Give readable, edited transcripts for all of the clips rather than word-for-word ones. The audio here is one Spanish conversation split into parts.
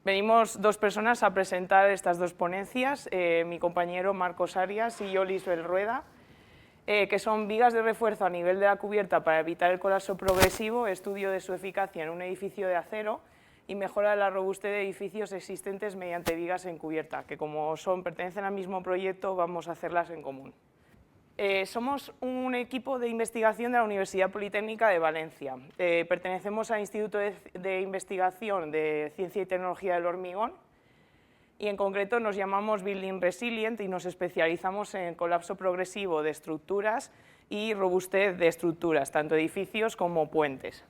Venimos dos personas a presentar estas dos ponencias, mi compañero Marcos Arias y yo, Lisbel Rueda, que son vigas de refuerzo a nivel de la cubierta para evitar el colapso progresivo, estudio de su eficacia en un edificio de acero y mejora de la robustez de edificios existentes mediante vigas en cubierta, que como pertenecen al mismo proyecto, vamos a hacerlas en común. Somos un equipo de investigación de la Universidad Politécnica de Valencia. Pertenecemos al Instituto de Investigación de Ciencia y Tecnología del Hormigón y en concreto nos llamamos Building Resilient y nos especializamos en colapso progresivo de estructuras y robustez de estructuras, tanto edificios como puentes.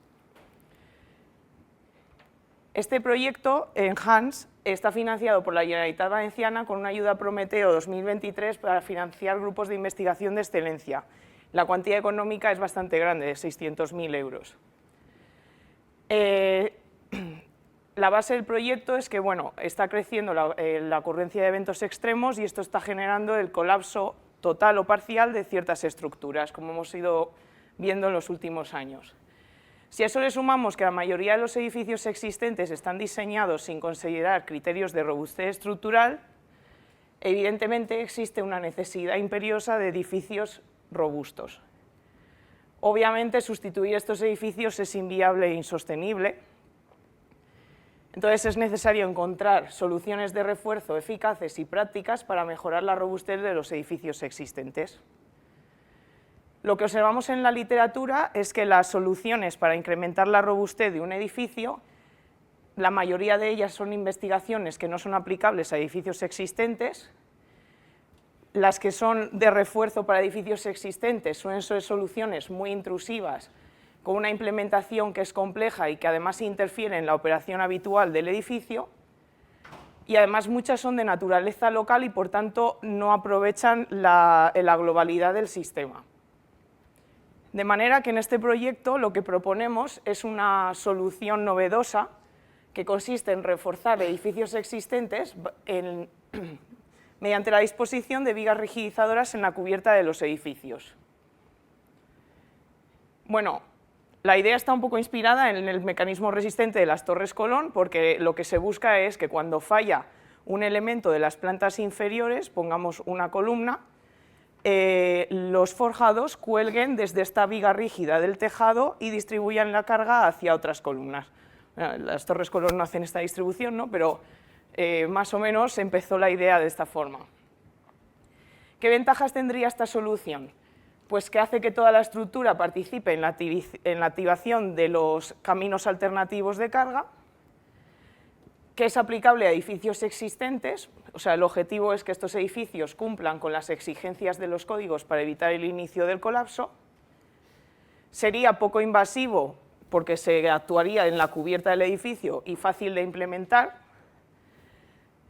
Este proyecto, ENHANCE, está financiado por la Generalitat Valenciana con una ayuda Prometeo 2023 para financiar grupos de investigación de excelencia. La cuantía económica es bastante grande, de 600.000 euros. La base del proyecto es que está creciendo la ocurrencia de eventos extremos y esto está generando el colapso total o parcial de ciertas estructuras, como hemos ido viendo en los últimos años. Si a eso le sumamos que la mayoría de los edificios existentes están diseñados sin considerar criterios de robustez estructural, evidentemente existe una necesidad imperiosa de edificios robustos. Obviamente, sustituir estos edificios es inviable e insostenible, entonces es necesario encontrar soluciones de refuerzo eficaces y prácticas para mejorar la robustez de los edificios existentes. Lo que observamos en la literatura es que las soluciones para incrementar la robustez de un edificio, la mayoría de ellas son investigaciones que no son aplicables a edificios existentes. Las que son de refuerzo para edificios existentes suelen ser soluciones muy intrusivas, con una implementación que es compleja y que además interfiere en la operación habitual del edificio, y además muchas son de naturaleza local y por tanto no aprovechan la globalidad del sistema. De manera que en este proyecto lo que proponemos es una solución novedosa que consiste en reforzar edificios existentes mediante la disposición de vigas rigidizadoras en la cubierta de los edificios. Bueno, la idea está un poco inspirada en el mecanismo resistente de las Torres Colón, porque lo que se busca es que cuando falla un elemento de las plantas inferiores, pongamos una columna, los forjados cuelguen desde esta viga rígida del tejado y distribuyan la carga hacia otras columnas. Las Torres Colón no hacen esta distribución, ¿no? Pero más o menos empezó la idea de esta forma. ¿Qué ventajas tendría esta solución? Pues que hace que toda la estructura participe en la activación de los caminos alternativos de carga, que es aplicable a edificios existentes, o sea, el objetivo es que estos edificios cumplan con las exigencias de los códigos para evitar el inicio del colapso, sería poco invasivo porque se actuaría en la cubierta del edificio y fácil de implementar,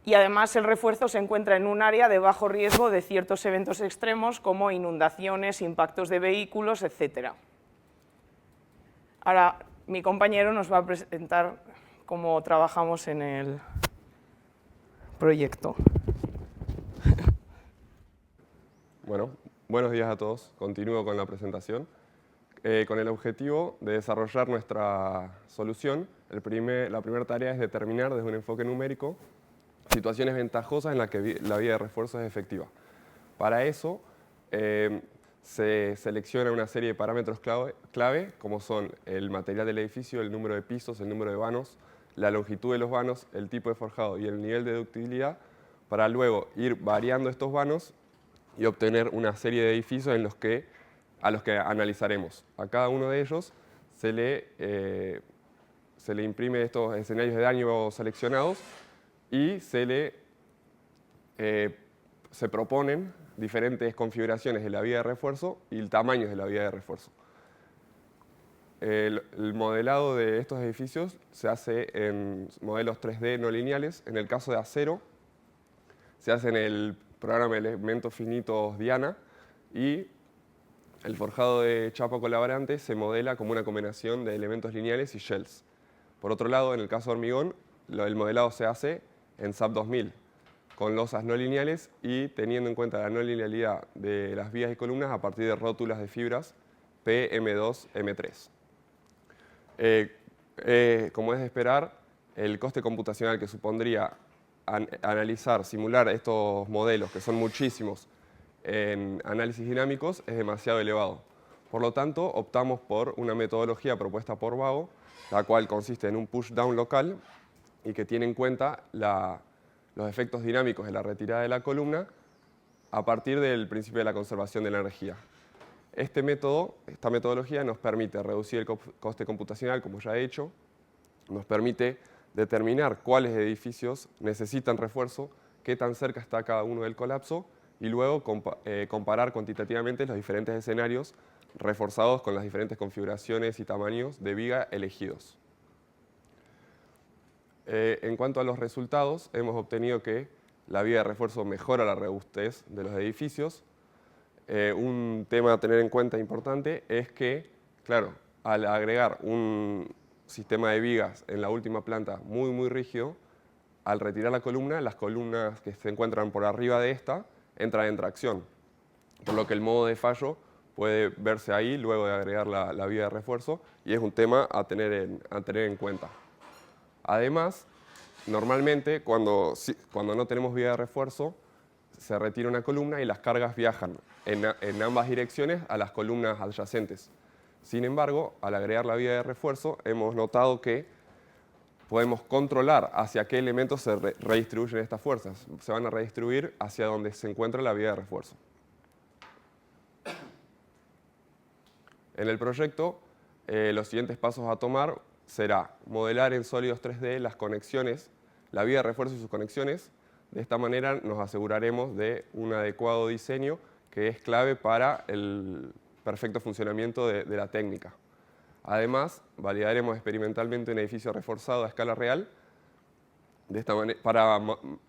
y además el refuerzo se encuentra en un área de bajo riesgo de ciertos eventos extremos como inundaciones, impactos de vehículos, etc. Ahora mi compañero nos va a presentar cómo trabajamos en el proyecto. Bueno, buenos días a todos. Continúo con la presentación. Con el objetivo de desarrollar nuestra solución, la primera tarea es determinar desde un enfoque numérico situaciones ventajosas en las que la viga de refuerzo es efectiva. Para eso se selecciona una serie de parámetros clave, como son el material del edificio, el número de pisos, el número de vanos, la longitud de los vanos, el tipo de forjado y el nivel de ductilidad, para luego ir variando estos vanos y obtener una serie de edificios a los que analizaremos. A cada uno de ellos se le imprime estos escenarios de daño seleccionados y se proponen diferentes configuraciones de la viga de refuerzo y el tamaño de la viga de refuerzo. El modelado de estos edificios se hace en modelos 3D no lineales. En el caso de acero, se hace en el programa de elementos finitos Diana, y el forjado de chapa colaborante se modela como una combinación de elementos lineales y shells. Por otro lado, en el caso de hormigón, el modelado se hace en SAP 2000, con losas no lineales y teniendo en cuenta la no linealidad de las vigas y columnas a partir de rótulas de fibras PM2, M3. Como es de esperar, el coste computacional que supondría analizar, simular estos modelos, que son muchísimos, en análisis dinámicos, es demasiado elevado. Por lo tanto, optamos por una metodología propuesta por Vago, la cual consiste en un push-down local y que tiene en cuenta los efectos dinámicos de la retirada de la columna a partir del principio de la conservación de la energía. Esta metodología nos permite reducir el coste computacional, como ya he dicho, nos permite determinar cuáles edificios necesitan refuerzo, qué tan cerca está cada uno del colapso y luego comparar cuantitativamente los diferentes escenarios reforzados con las diferentes configuraciones y tamaños de viga elegidos. En cuanto a los resultados, hemos obtenido que la viga de refuerzo mejora la robustez de los edificios. Un tema a tener en cuenta importante es que, claro, al agregar un sistema de vigas en la última planta muy rígido, al retirar la columna, las columnas que se encuentran por arriba de esta entran en tracción, por lo que el modo de fallo puede verse ahí luego de agregar la viga de refuerzo y es un tema a tener en cuenta. Además, normalmente cuando no tenemos viga de refuerzo, se retira una columna y las cargas viajan en ambas direcciones a las columnas adyacentes. Sin embargo, al agregar la viga de refuerzo, hemos notado que podemos controlar hacia qué elementos se redistribuyen estas fuerzas. Se van a redistribuir hacia donde se encuentra la viga de refuerzo. En el proyecto, los siguientes pasos a tomar será modelar en sólidos 3D las conexiones, la viga de refuerzo y sus conexiones. De esta manera nos aseguraremos de un adecuado diseño que es clave para el perfecto funcionamiento de la técnica. Además, validaremos experimentalmente un edificio reforzado a escala real para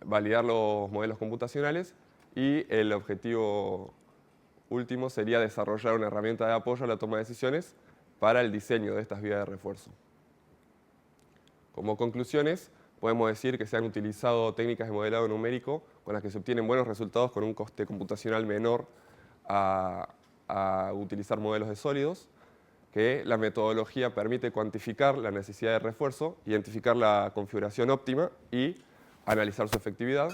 validar los modelos computacionales y el objetivo último sería desarrollar una herramienta de apoyo a la toma de decisiones para el diseño de estas vigas de refuerzo. Como conclusiones, podemos decir que se han utilizado técnicas de modelado numérico con las que se obtienen buenos resultados con un coste computacional menor a utilizar modelos de sólidos, que la metodología permite cuantificar la necesidad de refuerzo, identificar la configuración óptima y analizar su efectividad.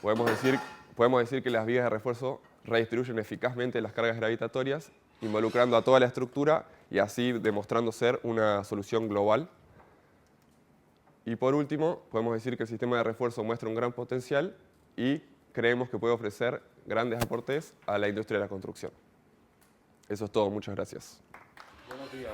Podemos decir que las vigas de refuerzo redistribuyen eficazmente las cargas gravitatorias, involucrando a toda la estructura y así demostrando ser una solución global. Y por último, podemos decir que el sistema de refuerzo muestra un gran potencial y creemos que puede ofrecer grandes aportes a la industria de la construcción. Eso es todo, muchas gracias. Buenos días.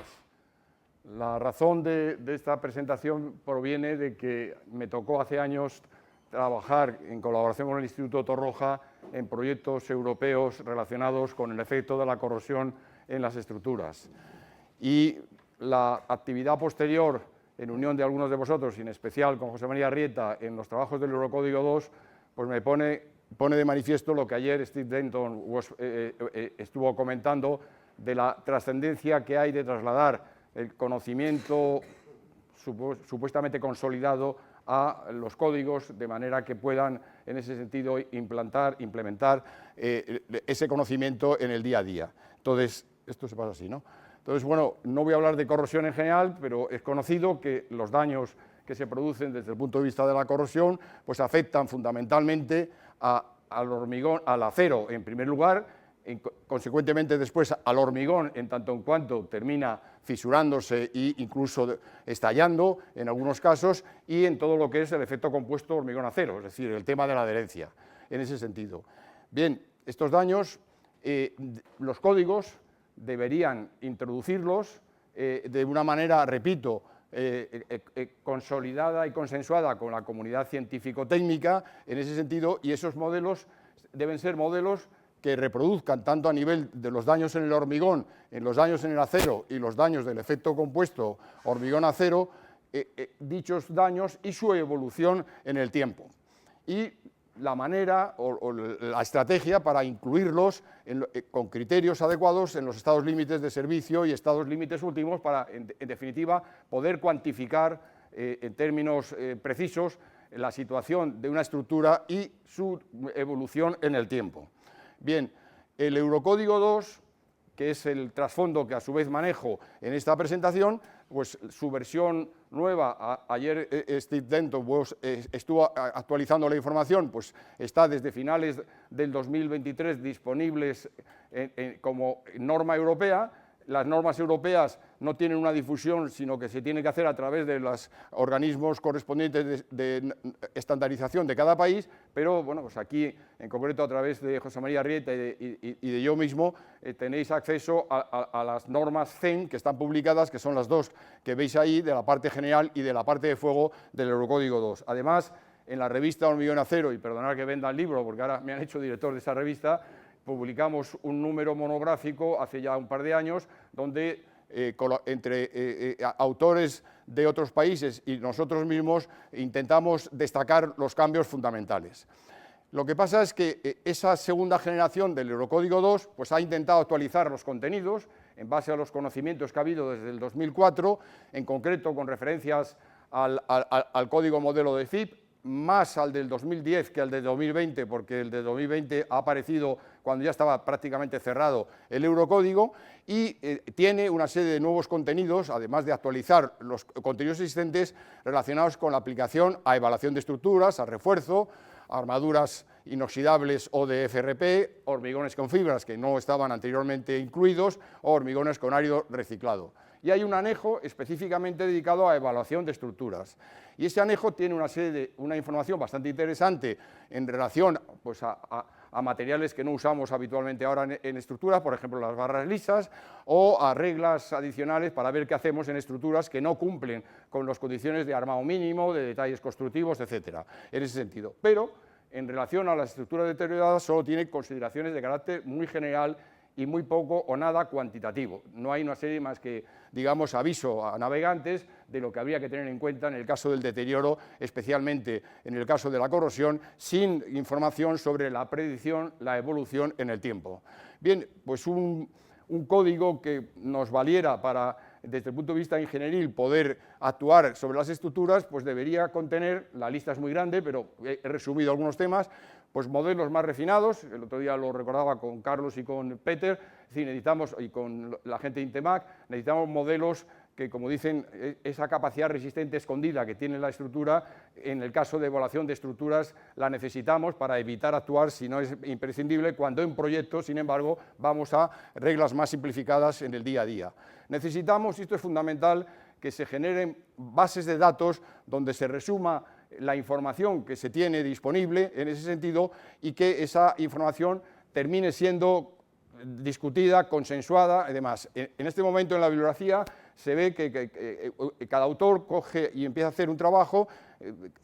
La razón de esta presentación proviene de que me tocó hace años trabajar en colaboración con el Instituto Torroja en proyectos europeos relacionados con el efecto de la corrosión en las estructuras. Y la actividad posterior, en unión de algunos de vosotros, y en especial con José María Rieta, en los trabajos del Eurocódigo 2, pues me pone de manifiesto lo que ayer Steve Denton estuvo comentando de la trascendencia que hay de trasladar el conocimiento supuestamente consolidado a los códigos, de manera que puedan, en ese sentido, implementar ese conocimiento en el día a día. Entonces, esto se pasa así, ¿no? Entonces, bueno, no voy a hablar de corrosión en general, pero es conocido que los daños que se producen desde el punto de vista de la corrosión, pues afectan fundamentalmente al hormigón, al acero en primer lugar, consecuentemente después al hormigón en tanto en cuanto termina fisurándose e incluso estallando en algunos casos, y en todo lo que es el efecto compuesto hormigón-acero, es decir, el tema de la adherencia, en ese sentido. Bien, estos daños, los códigos deberían introducirlos de una manera, repito, consolidada y consensuada con la comunidad científico-técnica en ese sentido, y esos modelos deben ser modelos que reproduzcan tanto a nivel de los daños en el hormigón, en los daños en el acero y los daños del efecto compuesto hormigón-acero, dichos daños y su evolución en el tiempo. Y la manera o la estrategia para incluirlos con criterios adecuados en los estados límites de servicio y estados límites últimos para, en definitiva, poder cuantificar en términos precisos la situación de una estructura y su evolución en el tiempo. Bien, el Eurocódigo 2 que es el trasfondo que a su vez manejo en esta presentación, pues su versión nueva, ayer Steve Denton estuvo actualizando la información, pues está desde finales del 2023 disponibles como norma europea. Las normas europeas no tienen una difusión, sino que se tiene que hacer a través de los organismos correspondientes de estandarización de cada país, pero bueno, pues aquí en concreto a través de José María Arrieta y de yo mismo tenéis acceso a las normas CEN que están publicadas, que son las dos que veis ahí, de la parte general y de la parte de fuego del Eurocódigo 2. Además, en la revista Hormigón Acero, y perdonad que venda el libro porque ahora me han hecho director de esa revista, publicamos un número monográfico hace ya un par de años donde entre autores de otros países y nosotros mismos intentamos destacar los cambios fundamentales. Lo que pasa es que esa segunda generación del Eurocódigo 2 pues ha intentado actualizar los contenidos en base a los conocimientos que ha habido desde el 2004, en concreto con referencias al código modelo de FIP, más al del 2010 que al del 2020, porque el de 2020 ha aparecido cuando ya estaba prácticamente cerrado el Eurocódigo, y tiene una serie de nuevos contenidos, además de actualizar los contenidos existentes relacionados con la aplicación a evaluación de estructuras, a refuerzo, a armaduras inoxidables o de FRP, hormigones con fibras que no estaban anteriormente incluidos, o hormigones con árido reciclado. Y hay un anejo específicamente dedicado a evaluación de estructuras. Y ese anejo tiene una información bastante interesante en relación pues, a materiales que no usamos habitualmente ahora en estructuras, por ejemplo las barras lisas, o a reglas adicionales para ver qué hacemos en estructuras que no cumplen con las condiciones de armado mínimo, de detalles constructivos, etcétera, en ese sentido. Pero en relación a las estructuras deterioradas solo tiene consideraciones de carácter muy general y muy poco o nada cuantitativo. No hay una serie más que, digamos, aviso a navegantes de lo que habría que tener en cuenta en el caso del deterioro, especialmente en el caso de la corrosión, sin información sobre la predicción, la evolución en el tiempo. Bien, pues un código que nos valiera para, desde el punto de vista ingenieril, poder actuar sobre las estructuras, pues debería contener, la lista es muy grande, pero he resumido algunos temas, pues modelos más refinados, el otro día lo recordaba con Carlos y con Peter, es decir, necesitamos, y con la gente de Intemac, necesitamos modelos que, como dicen, esa capacidad resistente escondida que tiene la estructura, en el caso de evaluación de estructuras la necesitamos para evitar actuar, si no es imprescindible, cuando en proyectos, sin embargo, vamos a reglas más simplificadas en el día a día. Necesitamos, y esto es fundamental, que se generen bases de datos donde se resuma la información que se tiene disponible en ese sentido y que esa información termine siendo discutida, consensuada y demás. En este momento en la bibliografía se ve que cada autor coge y empieza a hacer un trabajo,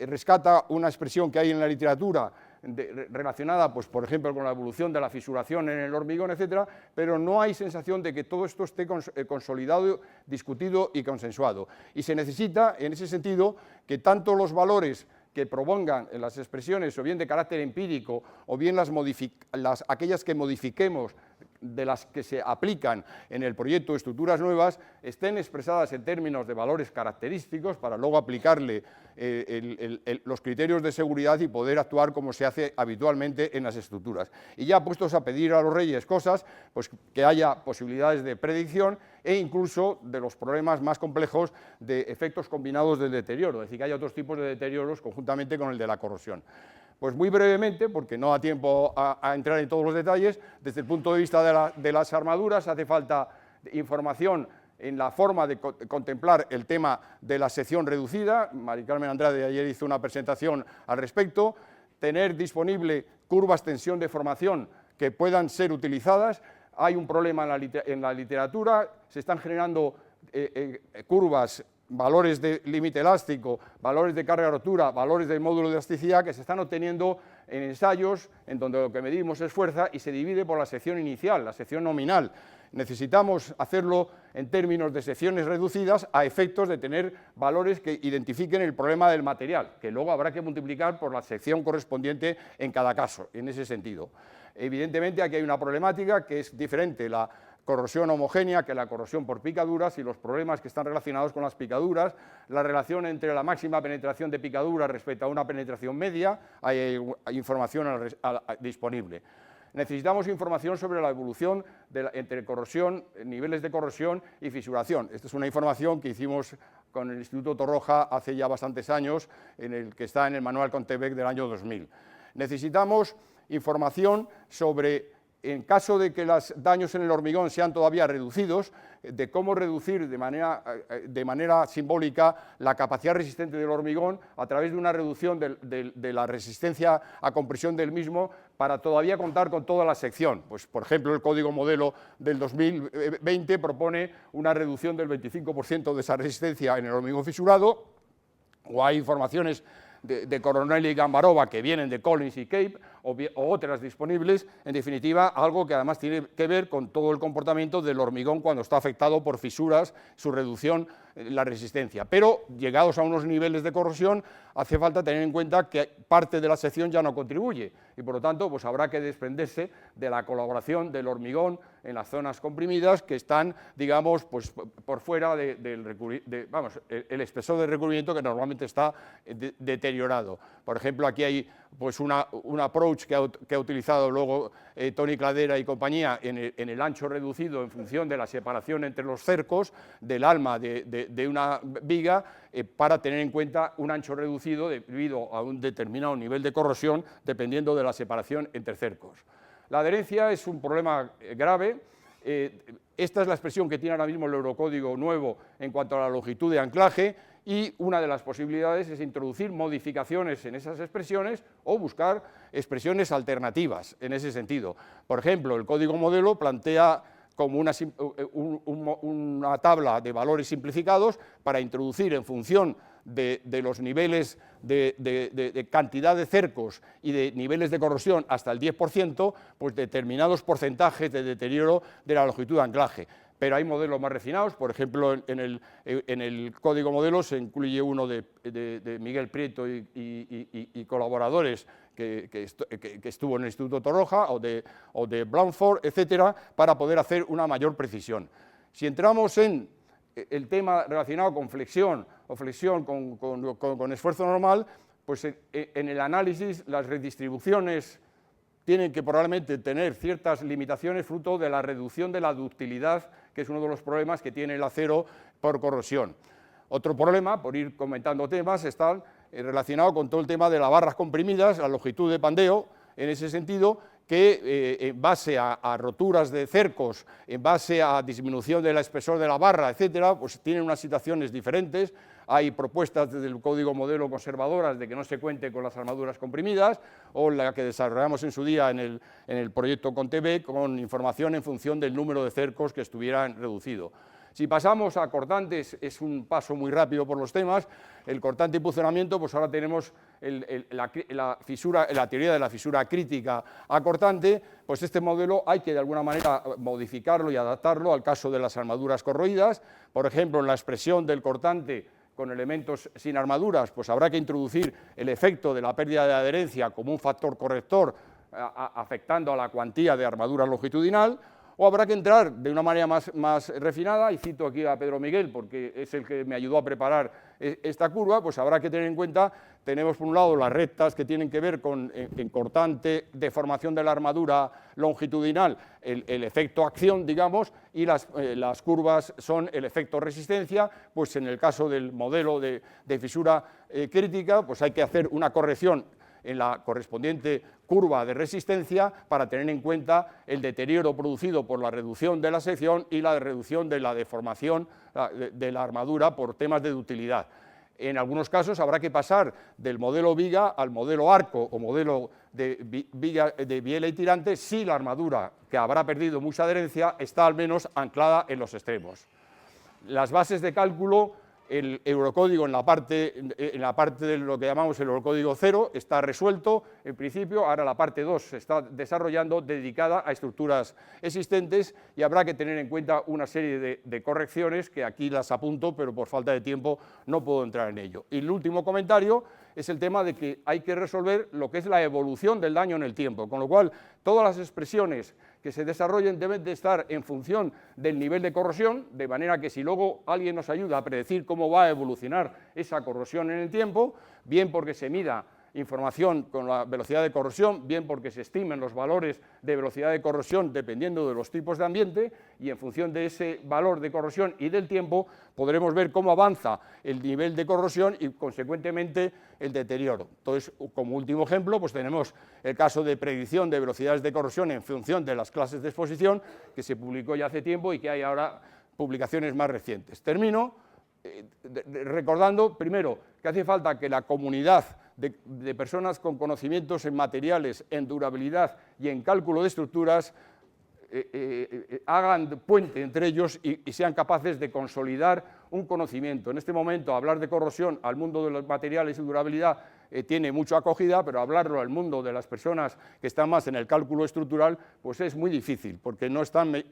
rescata una expresión que hay en la literatura relacionada, pues, por ejemplo, con la evolución de la fisuración en el hormigón, etcétera, pero no hay sensación de que todo esto esté consolidado, discutido y consensuado. Y se necesita, en ese sentido, que tanto los valores que propongan en las expresiones, o bien de carácter empírico, o bien aquellas que modifiquemos de las que se aplican en el proyecto de estructuras nuevas, estén expresadas en términos de valores característicos para luego aplicarle los criterios de seguridad y poder actuar como se hace habitualmente en las estructuras. Y ya puestos a pedir a los reyes cosas, pues que haya posibilidades de predicción e incluso de los problemas más complejos de efectos combinados del deterioro, es decir, que haya otros tipos de deterioros conjuntamente con el de la corrosión. Pues muy brevemente, porque no da tiempo a entrar en todos los detalles, desde el punto de vista de las armaduras hace falta información en la forma de contemplar el tema de la sección reducida. Mari Carmen Andrade ayer hizo una presentación al respecto, tener disponible curvas tensión-deformación que puedan ser utilizadas. Hay un problema en la literatura, se están generando curvas, valores de límite elástico, valores de carga rotura, valores del módulo de elasticidad que se están obteniendo en ensayos en donde lo que medimos es fuerza y se divide por la sección inicial, la sección nominal. Necesitamos hacerlo en términos de secciones reducidas a efectos de tener valores que identifiquen el problema del material, que luego habrá que multiplicar por la sección correspondiente en cada caso, en ese sentido. Evidentemente aquí hay una problemática que es diferente la corrosión homogénea que la corrosión por picaduras y los problemas que están relacionados con las picaduras, la relación entre la máxima penetración de picadura respecto a una penetración media, hay información disponible. Necesitamos información sobre la evolución entre corrosión, niveles de corrosión y fisuración. Esta es una información que hicimos con el Instituto Torroja hace ya bastantes años, que está en el manual Contebek del año 2000. Necesitamos información sobre, en caso de que los daños en el hormigón sean todavía reducidos, de cómo reducir de manera simbólica la capacidad resistente del hormigón a través de una reducción de la resistencia a compresión del mismo para todavía contar con toda la sección. Pues, por ejemplo, el código modelo del 2020 propone una reducción del 25% de esa resistencia en el hormigón fisurado, o hay informaciones de Coronel y Gambarova que vienen de Collins y Cape, o otras disponibles, en definitiva, algo que además tiene que ver con todo el comportamiento del hormigón cuando está afectado por fisuras, su reducción, la resistencia. Pero, llegados a unos niveles de corrosión, hace falta tener en cuenta que parte de la sección ya no contribuye, y por lo tanto, pues habrá que desprenderse de la colaboración del hormigón en las zonas comprimidas que están, digamos, pues por fuera el espesor de recubrimiento que normalmente está deteriorado. Por ejemplo, aquí hay pues un approach que ha utilizado luego Tony Cladera y compañía en el ancho reducido en función de la separación entre los cercos del alma de una viga para tener en cuenta un ancho reducido debido a un determinado nivel de corrosión dependiendo de la separación entre cercos. La adherencia es un problema grave. Esta es la expresión que tiene ahora mismo el Eurocódigo nuevo en cuanto a la longitud de anclaje, y una de las posibilidades es introducir modificaciones en esas expresiones o buscar expresiones alternativas en ese sentido. Por ejemplo, el código modelo plantea como una tabla de valores simplificados para introducir en función de los niveles de cantidad de cercos y de niveles de corrosión hasta el 10%, pues determinados porcentajes de deterioro de la longitud de anclaje. Pero hay modelos más refinados, por ejemplo, en el código modelo se incluye uno de Miguel Prieto y colaboradores que estuvo en el Instituto Torroja, o de Blanford, etcétera, para poder hacer una mayor precisión. Si entramos en el tema relacionado con flexión o flexión con esfuerzo normal, pues en el análisis las redistribuciones tienen que probablemente tener ciertas limitaciones fruto de la reducción de la ductilidad, que es uno de los problemas que tiene el acero por corrosión. Otro problema, por ir comentando temas, está relacionado con todo el tema de las barras comprimidas, la longitud de pandeo, en ese sentido, que en base a roturas de cercos, en base a disminución del espesor de la barra, etcétera, pues tienen unas situaciones diferentes. Hay propuestas desde el código modelo conservadoras de que no se cuente con las armaduras comprimidas, o la que desarrollamos en su día en el proyecto Contebek, con información en función del número de cercos que estuvieran reducido. Si pasamos a cortantes, es un paso muy rápido por los temas. El cortante y puncionamiento, pues ahora tenemos la teoría de la fisura crítica a cortante. Pues este modelo hay que de alguna manera modificarlo y adaptarlo al caso de las armaduras corroídas. Por ejemplo, en la expresión del cortante con elementos sin armaduras, pues habrá que introducir el efecto de la pérdida de adherencia como un factor corrector afectando a la cuantía de armadura longitudinal, o habrá que entrar de una manera más refinada, y cito aquí a Pedro Miguel porque es el que me ayudó a preparar esta curva. Pues habrá que tener en cuenta, tenemos por un lado las rectas que tienen que ver con en cortante deformación de la armadura longitudinal, el efecto acción, digamos, y las curvas son el efecto resistencia. Pues en el caso del modelo de fisura crítica, pues hay que hacer una corrección en la correspondiente curva de resistencia para tener en cuenta el deterioro producido por la reducción de la sección y la reducción de la deformación de la armadura por temas de ductilidad. En algunos casos habrá que pasar del modelo viga al modelo arco o modelo de biela y tirante si la armadura, que habrá perdido mucha adherencia, está al menos anclada en los extremos. Las bases de cálculo, el Eurocódigo en la parte de lo que llamamos el Eurocódigo 0 está resuelto en principio. Ahora la parte 2 se está desarrollando, dedicada a estructuras existentes, y habrá que tener en cuenta una serie de correcciones que aquí las apunto, pero por falta de tiempo no puedo entrar en ello. Y el último comentario es el tema de que hay que resolver lo que es la evolución del daño en el tiempo, con lo cual todas las expresiones que se desarrollen deben de estar en función del nivel de corrosión, de manera que si luego alguien nos ayuda a predecir cómo va a evolucionar esa corrosión en el tiempo, bien porque se mida información con la velocidad de corrosión, bien porque se estimen los valores de velocidad de corrosión dependiendo de los tipos de ambiente, y en función de ese valor de corrosión y del tiempo podremos ver cómo avanza el nivel de corrosión y consecuentemente el deterioro. Entonces, como último ejemplo, pues tenemos el caso de predicción de velocidades de corrosión en función de las clases de exposición, que se publicó ya hace tiempo y que hay ahora publicaciones más recientes. Termino recordando, primero, que hace falta que la comunidad de personas con conocimientos en materiales, en durabilidad y en cálculo de estructuras hagan puente entre ellos y sean capaces de consolidar un conocimiento. En este momento, hablar de corrosión al mundo de los materiales y durabilidad tiene mucha acogida, pero hablarlo al mundo de las personas que están más en el cálculo estructural, pues es muy difícil, porque no están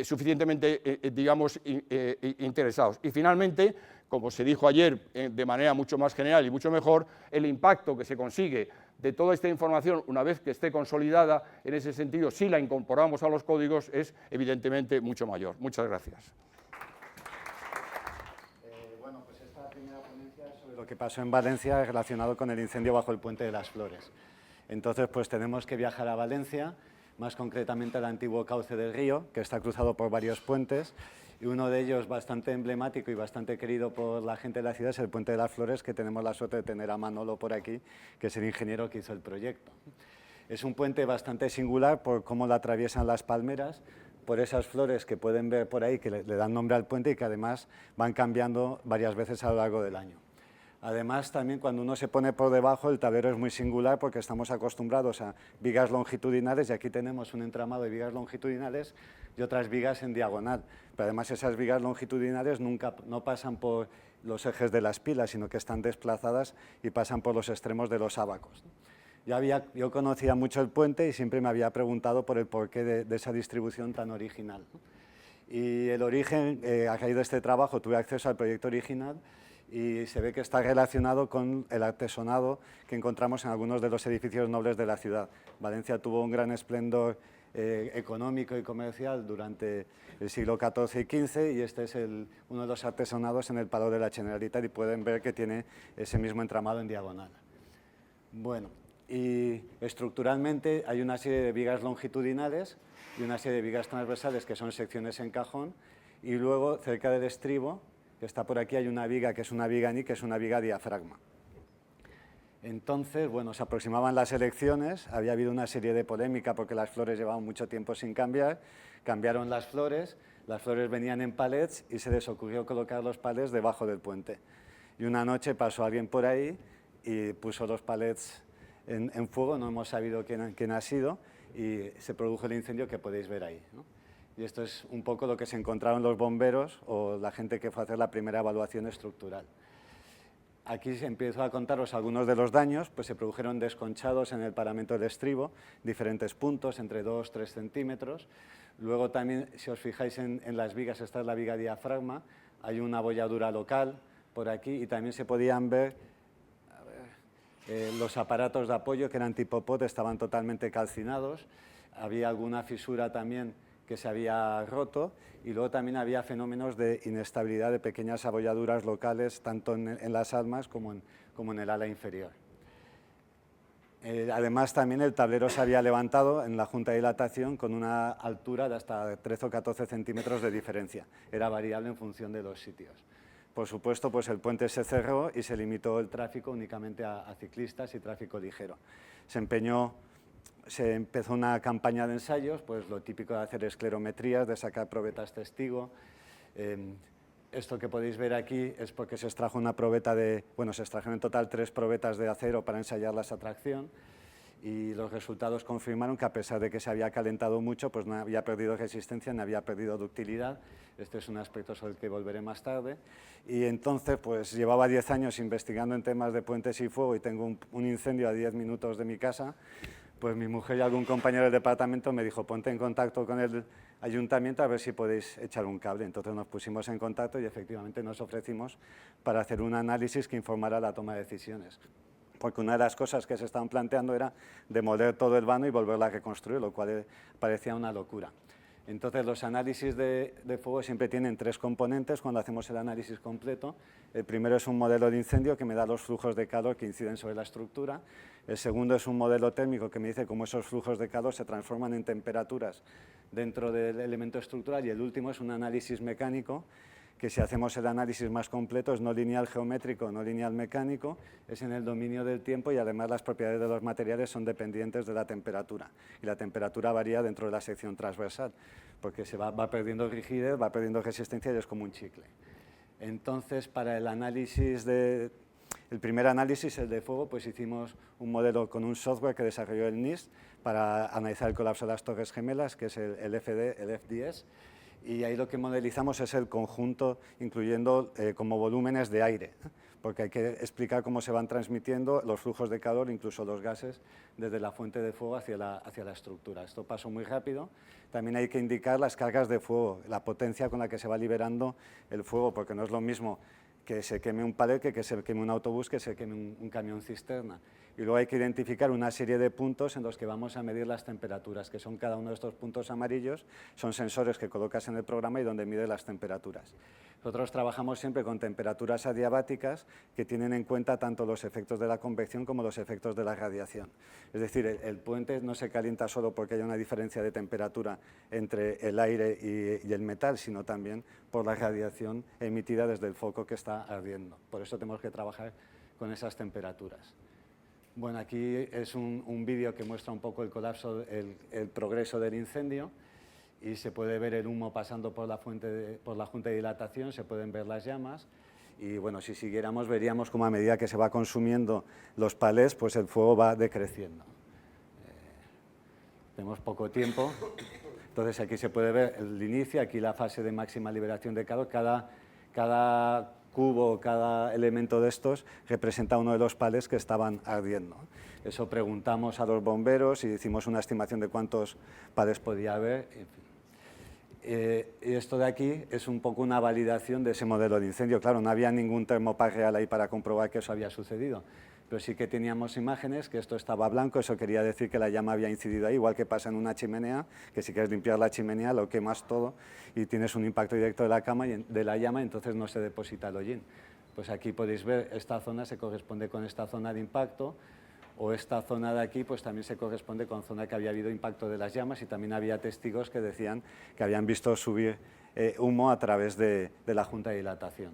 suficientemente, digamos, interesados. Y finalmente, como se dijo ayer de manera mucho más general y mucho mejor, el impacto que se consigue de toda esta información, una vez que esté consolidada, en ese sentido, si la incorporamos a los códigos, es evidentemente mucho mayor. Muchas gracias. Bueno, pues esta primera ponencia es sobre lo que pasó en Valencia relacionado con el incendio bajo el Puente de las Flores. Entonces, pues tenemos que viajar a Valencia, más concretamente al antiguo cauce del río, que está cruzado por varios puentes, y uno de ellos bastante emblemático y bastante querido por la gente de la ciudad es el Puente de las Flores, que tenemos la suerte de tener a Manolo por aquí, que es el ingeniero que hizo el proyecto. Es un puente bastante singular por cómo lo atraviesan las palmeras, por esas flores que pueden ver por ahí, que le dan nombre al puente y que además van cambiando varias veces a lo largo del año. Además, también cuando uno se pone por debajo, el tablero es muy singular porque estamos acostumbrados a vigas longitudinales y aquí tenemos un entramado de vigas longitudinales y otras vigas en diagonal. Pero además esas vigas longitudinales no pasan por los ejes de las pilas, sino que están desplazadas y pasan por los extremos de los ábacos. Yo conocía mucho el puente y siempre me había preguntado por el porqué de esa distribución tan original. Y el origen, a raíz de este trabajo, tuve acceso al proyecto original y se ve que está relacionado con el artesonado que encontramos en algunos de los edificios nobles de la ciudad. Valencia tuvo un gran esplendor económico y comercial durante el siglo XIV y XV y este es uno de los artesonados en el Palau de la Generalitat y pueden ver que tiene ese mismo entramado en diagonal. Bueno, y estructuralmente hay una serie de vigas longitudinales y una serie de vigas transversales que son secciones en cajón y luego cerca del estribo, que está por aquí, hay una viga que es una viga ni, que es una viga diafragma. Entonces, bueno, se aproximaban las elecciones, había habido una serie de polémica porque las flores llevaban mucho tiempo sin cambiar, cambiaron las flores venían en palets y se les ocurrió colocar los palets debajo del puente. Y una noche pasó alguien por ahí y puso los palets en fuego, no hemos sabido quién ha sido, y se produjo el incendio que podéis ver ahí, ¿no? Y esto es un poco lo que se encontraron los bomberos o la gente que fue a hacer la primera evaluación estructural. Aquí empiezo a contaros algunos de los daños, pues se produjeron desconchados en el paramento del estribo, diferentes puntos, entre 2-3 centímetros. Luego también, si os fijáis en las vigas, esta es la viga diafragma, hay una abolladura local por aquí y también se podían ver los aparatos de apoyo que eran tipo pot, estaban totalmente calcinados, había alguna fisura también que se había roto y luego también había fenómenos de inestabilidad de pequeñas abolladuras locales tanto en las almas como en el ala inferior. Además también el tablero se había levantado en la junta de dilatación con una altura de hasta 13 o 14 centímetros de diferencia, era variable en función de los sitios. Por supuesto, pues el puente se cerró y se limitó el tráfico únicamente a ciclistas y tráfico ligero. Se empezó una campaña de ensayos, pues lo típico de hacer esclerometrías, de sacar probetas testigo. Esto que podéis ver aquí es porque se extrajo una probeta se extrajeron en total 3 probetas de acero para ensayar la atracción y los resultados confirmaron que a pesar de que se había calentado mucho, pues no había perdido resistencia, ni había perdido ductilidad. Este es un aspecto sobre el que volveré más tarde. Y entonces, pues llevaba 10 años investigando en temas de puentes y fuego y tengo un incendio a 10 minutos de mi casa. Pues mi mujer y algún compañero del departamento me dijo, ponte en contacto con el ayuntamiento a ver si podéis echar un cable. Entonces nos pusimos en contacto y efectivamente nos ofrecimos para hacer un análisis que informara la toma de decisiones. Porque una de las cosas que se estaban planteando era demoler todo el vano y volverla a reconstruir, lo cual parecía una locura. Entonces, los análisis de fuego siempre tienen 3 componentes cuando hacemos el análisis completo. El primero es un modelo de incendio que me da los flujos de calor que inciden sobre la estructura. El segundo es un modelo térmico que me dice cómo esos flujos de calor se transforman en temperaturas dentro del elemento estructural. Y el último es un análisis mecánico, que si hacemos el análisis más completo es no lineal geométrico, no lineal mecánico, es en el dominio del tiempo y además las propiedades de los materiales son dependientes de la temperatura. Y la temperatura varía dentro de la sección transversal, porque se va perdiendo rigidez, va perdiendo resistencia y es como un chicle. Entonces, para el análisis el primer análisis, el de fuego, pues hicimos un modelo con un software que desarrolló el NIST para analizar el colapso de las Torres Gemelas, que es el FDS, y ahí lo que modelizamos es el conjunto, incluyendo como volúmenes de aire, porque hay que explicar cómo se van transmitiendo los flujos de calor, incluso los gases, desde la fuente de fuego hacia la estructura. Esto pasó muy rápido. También hay que indicar las cargas de fuego, la potencia con la que se va liberando el fuego, porque no es lo mismo que se queme un palet, que se queme un autobús, que se queme un camión cisterna. Y luego hay que identificar una serie de puntos en los que vamos a medir las temperaturas, que son cada uno de estos puntos amarillos, son sensores que colocas en el programa y donde mide las temperaturas. Nosotros trabajamos siempre con temperaturas adiabáticas que tienen en cuenta tanto los efectos de la convección como los efectos de la radiación. Es decir, el puente no se calienta solo porque haya una diferencia de temperatura entre el aire y el metal, sino también por la radiación emitida desde el foco que está ardiendo. Por eso tenemos que trabajar con esas temperaturas. Bueno, aquí es un vídeo que muestra un poco el colapso, el progreso del incendio. Y se puede ver el humo pasando por la junta de dilatación, se pueden ver las llamas y bueno, si siguiéramos veríamos cómo a medida que se va consumiendo los palés, pues el fuego va decreciendo. Tenemos poco tiempo, entonces aquí se puede ver el inicio, aquí la fase de máxima liberación de calor. Cada cubo, cada elemento de estos representa uno de los palés que estaban ardiendo. Eso preguntamos a los bomberos y hicimos una estimación de cuántos palés podía haber. En fin. Y esto de aquí es un poco una validación de ese modelo de incendio. Claro, no había ningún termopar real ahí para comprobar que eso había sucedido, pero sí que teníamos imágenes, que esto estaba blanco, eso quería decir que la llama había incidido ahí, igual que pasa en una chimenea, que si quieres limpiar la chimenea lo quemas todo y tienes un impacto directo de la llama y entonces no se deposita el hollín. Pues aquí podéis ver, esta zona se corresponde con esta zona de impacto, o esta zona de aquí pues también se corresponde con zona que había habido impacto de las llamas y también había testigos que decían que habían visto subir humo a través de la junta de dilatación.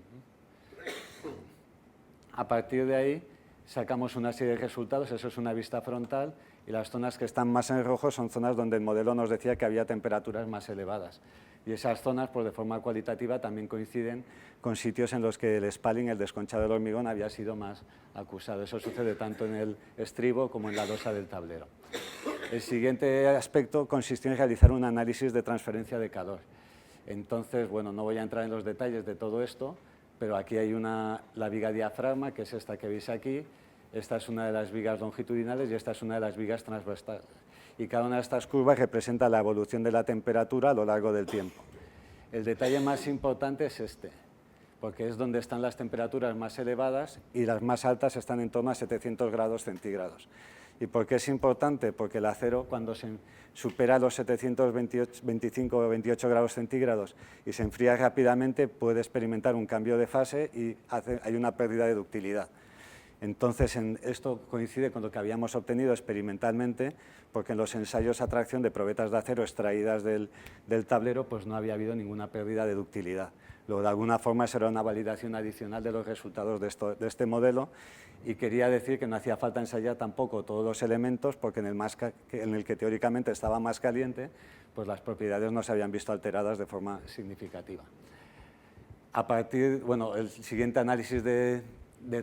A partir de ahí sacamos una serie de resultados, eso es una vista frontal, y las zonas que están más en rojo son zonas donde el modelo nos decía que había temperaturas más elevadas. Y esas zonas, pues de forma cualitativa, también coinciden con sitios en los que el spalling, el desconchado del hormigón, había sido más acusado. Eso sucede tanto en el estribo como en la losa del tablero. El siguiente aspecto consistió en realizar un análisis de transferencia de calor. Entonces, bueno, no voy a entrar en los detalles de todo esto, pero aquí hay la viga diafragma, que es esta que veis aquí. Esta es una de las vigas longitudinales y esta es una de las vigas transversales. Y cada una de estas curvas representa la evolución de la temperatura a lo largo del tiempo. El detalle más importante es este, porque es donde están las temperaturas más elevadas y las más altas están en torno a 700 grados centígrados. ¿Y por qué es importante? Porque el acero, cuando se supera los 725 o 28 grados centígrados y se enfría rápidamente, puede experimentar un cambio de fase y hay una pérdida de ductilidad. Entonces, esto coincide con lo que habíamos obtenido experimentalmente, porque en los ensayos a tracción de probetas de acero extraídas del tablero, pues no había habido ninguna pérdida de ductilidad. Luego, de alguna forma, será una validación adicional de los resultados de este modelo, y quería decir que no hacía falta ensayar tampoco todos los elementos, porque en el que teóricamente estaba más caliente, pues las propiedades no se habían visto alteradas de forma significativa. El siguiente análisis de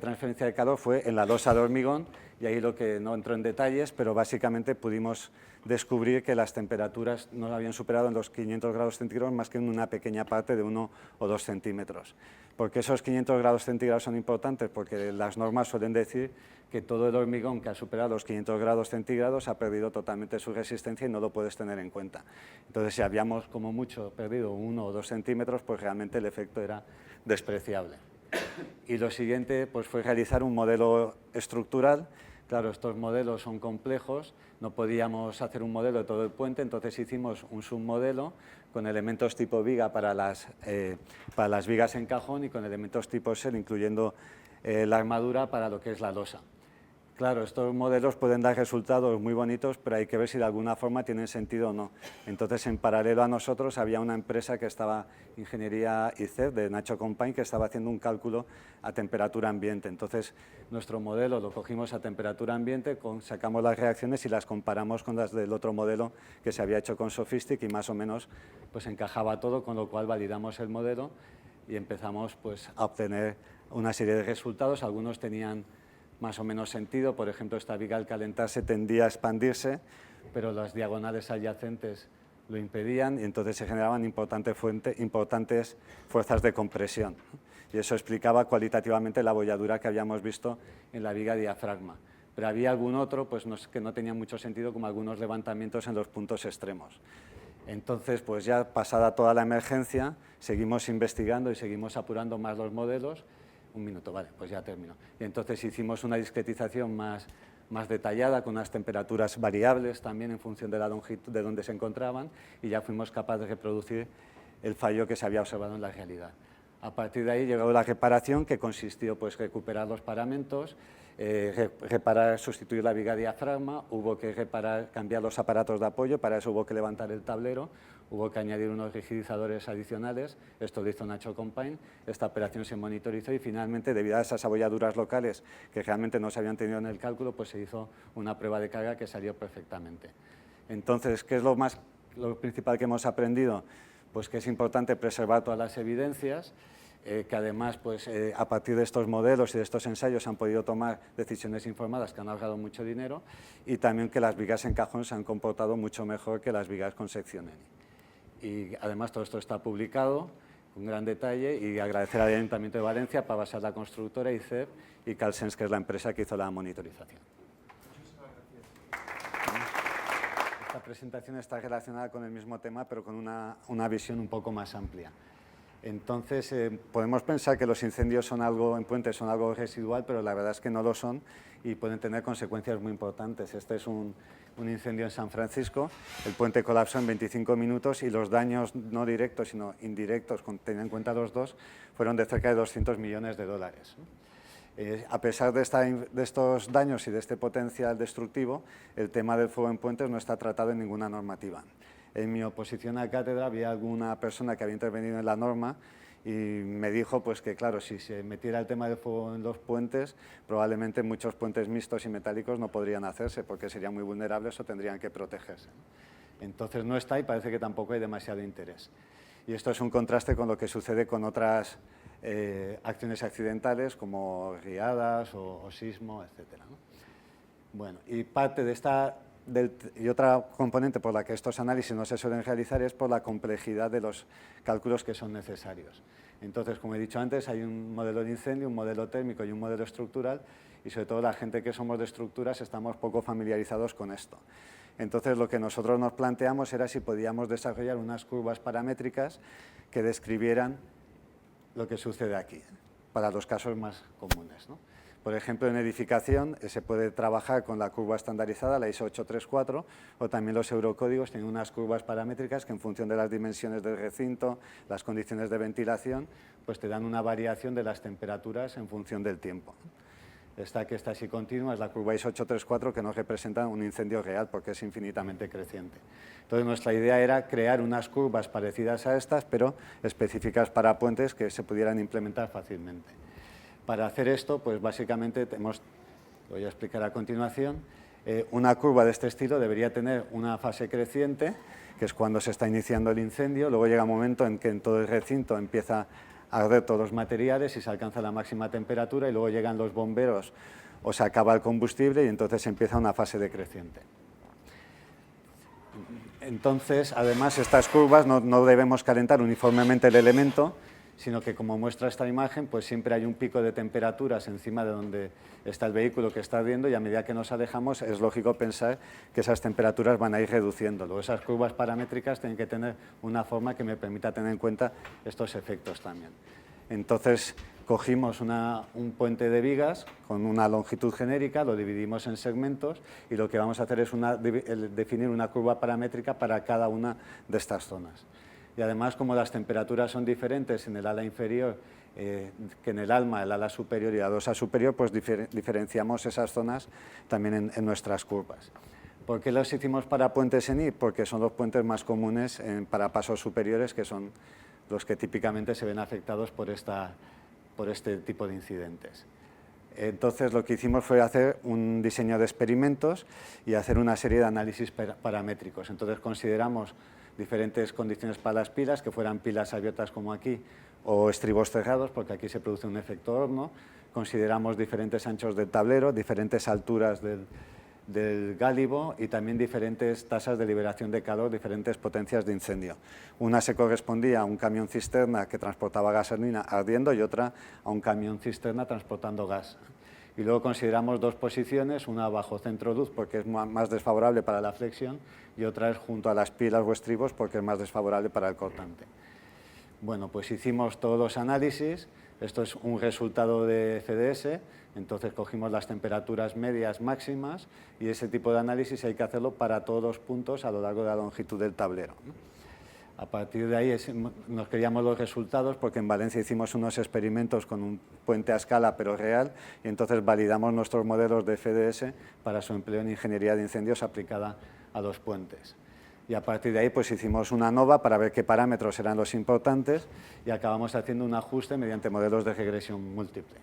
transferencia de calor fue en la losa de hormigón, y ahí lo que no entró en detalles, pero básicamente pudimos descubrir que las temperaturas no habían superado en los 500 grados centígrados más que en una pequeña parte de 1 o 2 centímetros. ¿Por qué esos 500 grados centígrados son importantes? Porque las normas suelen decir que todo el hormigón que ha superado los 500 grados centígrados ha perdido totalmente su resistencia y no lo puedes tener en cuenta. Entonces, si habíamos como mucho perdido 1 o 2 centímetros, pues realmente el efecto era despreciable. Y lo siguiente pues, fue realizar un modelo estructural. Claro, estos modelos son complejos, no podíamos hacer un modelo de todo el puente, entonces hicimos un submodelo con elementos tipo viga para las vigas en cajón y con elementos tipo shell, incluyendo la armadura para lo que es la losa. Claro, estos modelos pueden dar resultados muy bonitos, pero hay que ver si de alguna forma tienen sentido o no. Entonces, en paralelo a nosotros, había una empresa que estaba, Ingeniería ICEF, de Nacho Compain, que estaba haciendo un cálculo a temperatura ambiente. Entonces, nuestro modelo lo cogimos a temperatura ambiente, sacamos las reacciones y las comparamos con las del otro modelo que se había hecho con Sofistic y más o menos pues encajaba todo, con lo cual validamos el modelo y empezamos pues a obtener una serie de resultados. Algunos tenían más o menos sentido. Por ejemplo, esta viga al calentarse tendía a expandirse, pero las diagonales adyacentes lo impedían y entonces se generaban importantes fuerzas de compresión. Y eso explicaba cualitativamente la bolladura que habíamos visto en la viga diafragma. Pero había algún otro pues, que no tenía mucho sentido, como algunos levantamientos en los puntos extremos. Entonces, pues ya pasada toda la emergencia, seguimos investigando y seguimos apurando más los modelos. Un minuto, vale, pues ya termino. Y entonces hicimos una discretización más detallada, con unas temperaturas variables también en función de la longitud de donde se encontraban, y ya fuimos capaces de reproducir el fallo que se había observado en la realidad. A partir de ahí llegó la reparación, que consistió pues recuperar los paramentos, sustituir la viga diafragma, hubo que cambiar los aparatos de apoyo, para eso hubo que levantar el tablero, hubo que añadir unos rigidizadores adicionales, esto lo hizo Nacho Compain, esta operación se monitorizó y finalmente, debido a esas abolladuras locales que realmente no se habían tenido en el cálculo, pues se hizo una prueba de carga que salió perfectamente. Entonces, ¿qué es lo principal que hemos aprendido? Pues que es importante preservar todas las evidencias, que además pues, a partir de estos modelos y de estos ensayos se han podido tomar decisiones informadas que han ahorrado mucho dinero, y también que las vigas en cajón se han comportado mucho mejor que las vigas con sección ENI. Y además todo esto está publicado con gran detalle, y agradecer al Ayuntamiento de Valencia, Pavasar, la constructora, ICEF, y Calsens, que es la empresa que hizo la monitorización. Esta presentación está relacionada con el mismo tema, pero con una visión un poco más amplia. Entonces, podemos pensar que los incendios en puentes son algo residual, pero la verdad es que no lo son y pueden tener consecuencias muy importantes. Este es un incendio en San Francisco. El puente colapsó en 25 minutos y los daños no directos, sino indirectos, teniendo en cuenta los dos, fueron de cerca de 200 millones de dólares. A pesar de estos daños y de este potencial destructivo, el tema del fuego en puentes no está tratado en ninguna normativa. En mi oposición a cátedra había alguna persona que había intervenido en la norma y me dijo pues, que, claro, si se metiera el tema del fuego en los puentes, probablemente muchos puentes mixtos y metálicos no podrían hacerse porque serían muy vulnerables o tendrían que protegerse. Entonces no está y parece que tampoco hay demasiado interés. Y esto es un contraste con lo que sucede con otras acciones accidentales como riadas o sismo, etc. Bueno, y parte de y otra componente por la que estos análisis no se suelen realizar es por la complejidad de los cálculos que son necesarios. Entonces, como he dicho antes, hay un modelo de incendio, un modelo térmico y un modelo estructural, y sobre todo la gente que somos de estructuras estamos poco familiarizados con esto. Entonces, lo que nosotros nos planteamos era si podíamos desarrollar unas curvas paramétricas que describieran lo que sucede aquí, para los casos más comunes, ¿no? Por ejemplo, en edificación se puede trabajar con la curva estandarizada, la ISO 834, o también los eurocódigos tienen unas curvas paramétricas que en función de las dimensiones del recinto, las condiciones de ventilación, pues te dan una variación de las temperaturas en función del tiempo. Esta que está así continua es la curva ISO 834, que no representa un incendio real porque es infinitamente creciente. Entonces, nuestra idea era crear unas curvas parecidas a estas, pero específicas para puentes que se pudieran implementar fácilmente. Para hacer esto, pues básicamente lo voy a explicar a continuación. Una curva de este estilo debería tener una fase creciente, que es cuando se está iniciando el incendio. Luego llega un momento en que en todo el recinto empieza a arder todos los materiales y se alcanza la máxima temperatura, y luego llegan los bomberos o se acaba el combustible y entonces empieza una fase decreciente. Entonces, además, estas curvas no debemos calentar uniformemente el elemento, sino que, como muestra esta imagen, pues siempre hay un pico de temperaturas encima de donde está el vehículo que está ardiendo, y a medida que nos alejamos es lógico pensar que esas temperaturas van a ir reduciendo. Luego, esas curvas paramétricas tienen que tener una forma que me permita tener en cuenta estos efectos también. Entonces, cogimos un puente de vigas con una longitud genérica, lo dividimos en segmentos y lo que vamos a hacer es definir una curva paramétrica para cada una de estas zonas. y además como las temperaturas son diferentes en el ala inferior que en el ala superior y la losa superior, pues diferenciamos esas zonas también en nuestras curvas. ¿Por qué los hicimos para puentes en I? Porque son los puentes más comunes para pasos superiores, que son los que típicamente se ven afectados por este tipo de incidentes. Entonces, lo que hicimos fue hacer un diseño de experimentos y hacer una serie de análisis paramétricos. Entonces, consideramos diferentes condiciones para las pilas, que fueran pilas abiertas como aquí, o estribos cerrados, porque aquí se produce un efecto horno. Consideramos diferentes anchos del tablero, diferentes alturas del gálibo y también diferentes tasas de liberación de calor, diferentes potencias de incendio. Una se correspondía a un camión cisterna que transportaba gasolina ardiendo y otra a un camión cisterna transportando gas. Y luego consideramos dos posiciones, una bajo centro luz porque es más desfavorable para la flexión y otra es junto a las pilas o estribos porque es más desfavorable para el cortante. Bueno, pues hicimos todos los análisis. Esto es un resultado de FDS, entonces cogimos las temperaturas medias máximas y ese tipo de análisis hay que hacerlo para todos los puntos a lo largo de la longitud del tablero. A partir de ahí nos queríamos los resultados porque en Valencia hicimos unos experimentos con un puente a escala pero real y entonces validamos nuestros modelos de FDS para su empleo en ingeniería de incendios aplicada a los puentes. Y a partir de ahí pues hicimos una nova para ver qué parámetros eran los importantes y acabamos haciendo un ajuste mediante modelos de regresión múltiple.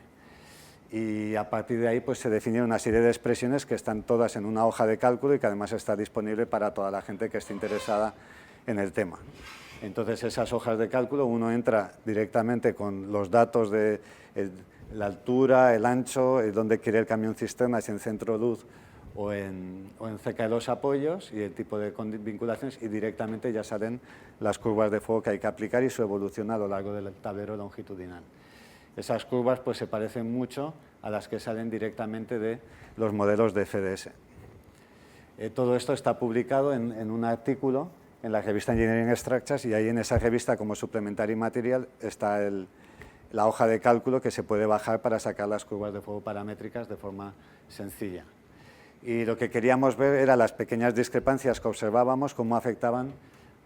Y a partir de ahí pues se definieron una serie de expresiones que están todas en una hoja de cálculo y que además está disponible para toda la gente que esté interesada en el tema. Entonces esas hojas de cálculo uno entra directamente con los datos de la altura, el ancho, dónde quiere el camión cisterna, si en centro luz o en cerca de los apoyos y el tipo de vinculaciones y directamente ya salen las curvas de fuego que hay que aplicar y su evolución a lo largo del tablero longitudinal. Esas curvas pues se parecen mucho a las que salen directamente de los modelos de FDS. Todo esto está publicado en un artículo en la revista Engineering Structures y ahí en esa revista como suplementario material está la hoja de cálculo que se puede bajar para sacar las curvas de fuego paramétricas de forma sencilla. Y lo que queríamos ver era las pequeñas discrepancias que observábamos, cómo afectaban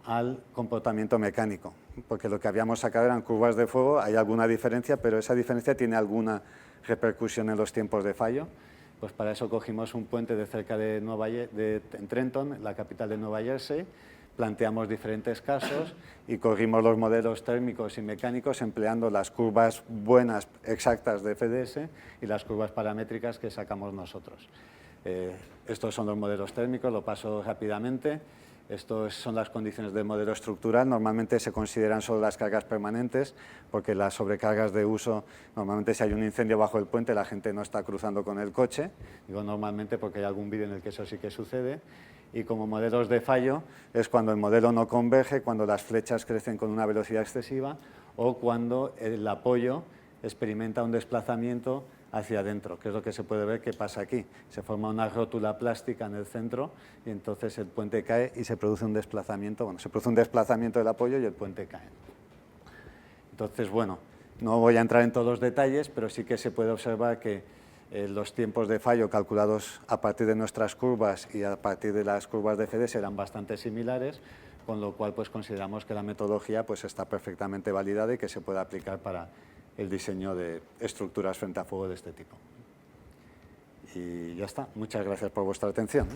al comportamiento mecánico, porque lo que habíamos sacado eran curvas de fuego, hay alguna diferencia, pero esa diferencia tiene alguna repercusión en los tiempos de fallo. Pues para eso cogimos un puente de cerca de en Trenton, la capital de Nueva Jersey, planteamos diferentes casos y corrimos los modelos térmicos y mecánicos empleando las curvas buenas, exactas de FDS y las curvas paramétricas que sacamos nosotros. Estos son los modelos térmicos, lo paso rápidamente. Estas son las condiciones del modelo estructural. Normalmente se consideran solo las cargas permanentes, porque las sobrecargas de uso, normalmente si hay un incendio bajo el puente, la gente no está cruzando con el coche. Digo normalmente porque hay algún vídeo en el que eso sí que sucede. Y como modelos de fallo es cuando el modelo no converge, cuando las flechas crecen con una velocidad excesiva o cuando el apoyo experimenta un desplazamiento hacia adentro, que es lo que se puede ver que pasa aquí. Se forma una rótula plástica en el centro y entonces el puente cae y se produce un desplazamiento, se produce un desplazamiento del apoyo y el puente cae. Entonces, bueno, no voy a entrar en todos los detalles, pero sí que se puede observar que los tiempos de fallo calculados a partir de nuestras curvas y a partir de las curvas de FDS eran bastante similares, con lo cual pues consideramos que la metodología pues está perfectamente validada y que se puede aplicar para el diseño de estructuras frente a fuego de este tipo. Y ya está. Muchas gracias por vuestra atención.